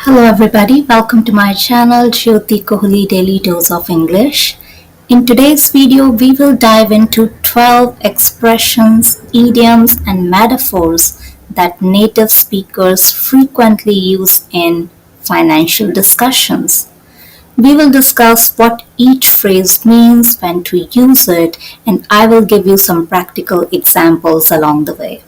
Hello everybody, welcome to my channel Jyoti Kohli Daily Dose of English. In today's video, we will dive into 12 expressions, idioms and metaphors that native speakers frequently use in financial discussions. We will discuss what each phrase means, when to use it, and I will give you some practical examples along the way.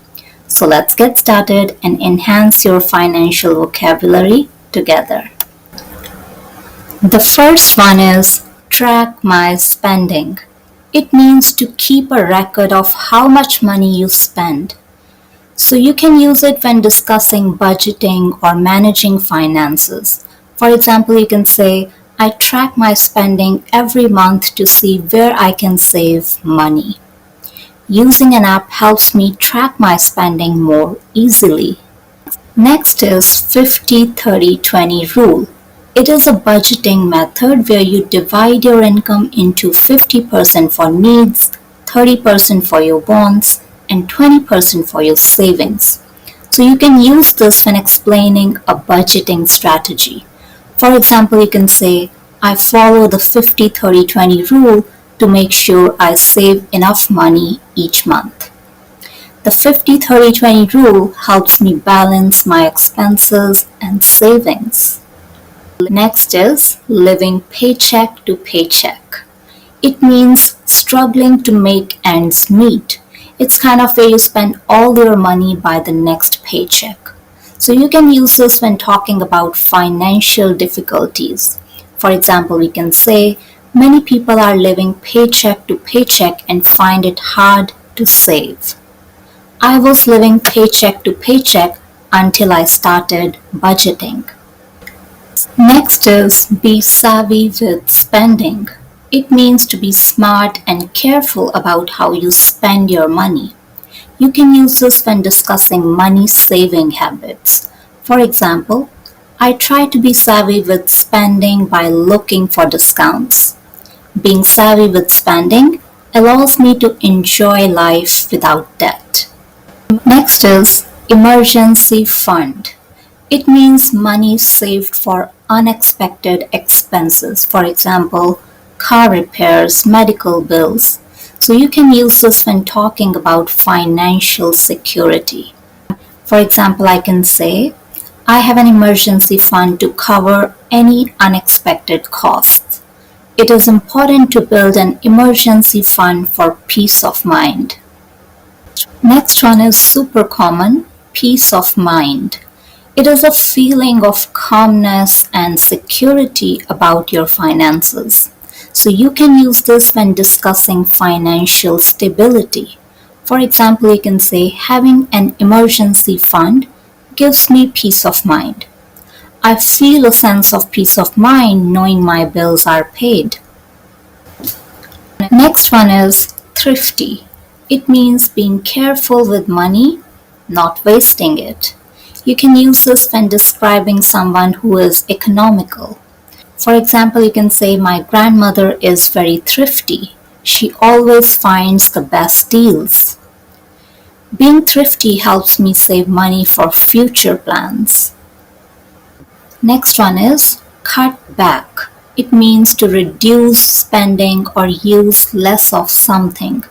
So let's get started and enhance your financial vocabulary together. The first one is track my spending. It means to keep a record of how much money you spend. So you can use it when discussing budgeting or managing finances. For example, you can say, I track my spending every month to see where I can save money. Using an app helps me track my spending more easily. Next is 50-30-20 rule. It is a budgeting method where you divide your income into 50% for needs, 30% for your wants, and 20% for your savings. So you can use this when explaining a budgeting strategy. For example, you can say, I follow the 50-30-20 rule to make sure I save enough money each month. The 50-30-20 rule helps me balance my expenses and savings. Next is living paycheck to paycheck. It means struggling to make ends meet. It's kind of where you spend all your money by the next paycheck. So you can use this when talking about financial difficulties. For example, we can say, many people are living paycheck to paycheck and find it hard to save. I was living paycheck to paycheck until I started budgeting. Next is be savvy with spending. It means to be smart and careful about how you spend your money. You can use this when discussing money saving habits. For example, I try to be savvy with spending by looking for discounts. Being savvy with spending allows me to enjoy life without debt. Next is emergency fund. It means money saved for unexpected expenses. For example, car repairs, medical bills. So you can use this when talking about financial security. For example, I can say, I have an emergency fund to cover any unexpected costs. It is important to build an emergency fund for peace of mind. Next one is super common, peace of mind. It is a feeling of calmness and security about your finances. So you can use this when discussing financial stability. For example, you can say, having an emergency fund gives me peace of mind. I feel a sense of peace of mind knowing my bills are paid. Next one is thrifty. It means being careful with money, not wasting it. You can use this when describing someone who is economical. For example, you can say, my grandmother is very thrifty. She always finds the best deals. Being thrifty helps me save money for future plans. Next one is cut back. It means to reduce spending or use less of something.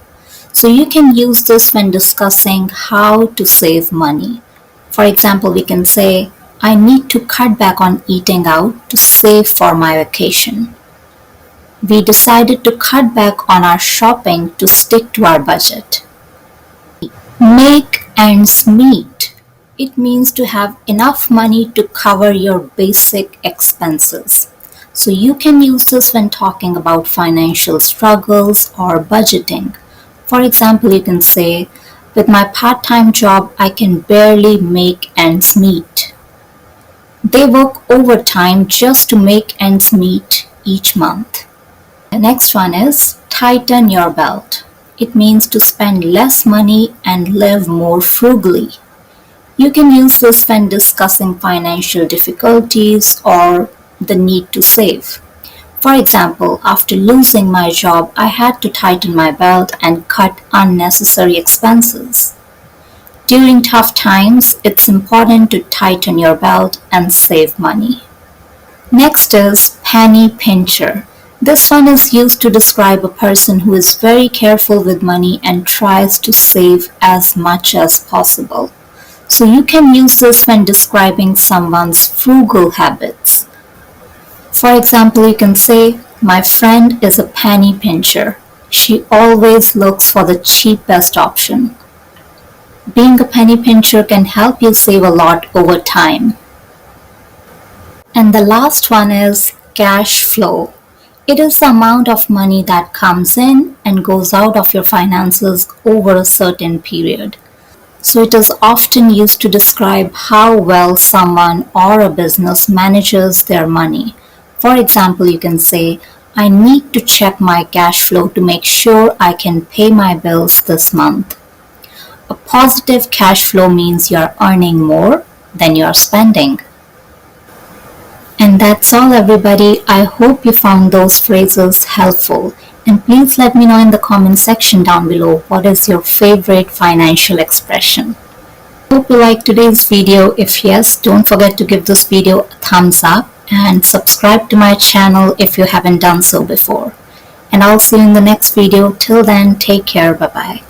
So you can use this when discussing how to save money. For example, we can say, I need to cut back on eating out to save for my vacation. We decided to cut back on our shopping to stick to our budget. Make ends meet. It means to have enough money to cover your basic expenses. So you can use this when talking about financial struggles or budgeting. For example, you can say, with my part-time job, I can barely make ends meet. They work overtime just to make ends meet each month. The next one is tighten your belt. It means to spend less money and live more frugally. You can use this when discussing financial difficulties or the need to save. For example, after losing my job, I had to tighten my belt and cut unnecessary expenses. During tough times, it's important to tighten your belt and save money. Next is penny pincher. This one is used to describe a person who is very careful with money and tries to save as much as possible. So you can use this when describing someone's frugal habits. For example, you can say, "My friend is a penny pincher. She always looks for the cheapest option." Being a penny pincher can help you save a lot over time. And the last one is cash flow. It is the amount of money that comes in and goes out of your finances over a certain period. So it is often used to describe how well someone or a business manages their money. For example, you can say, "I need to check my cash flow to make sure I can pay my bills this month." A positive cash flow means you're earning more than you're spending. And that's all, everybody. I hope you found those phrases helpful. And please let me know in the comment section down below what is your favorite financial expression. Hope you liked today's video. If yes, don't forget to give this video a thumbs up and subscribe to my channel if you haven't done so before. And I'll see you in the next video. Till then, take care. Bye-bye.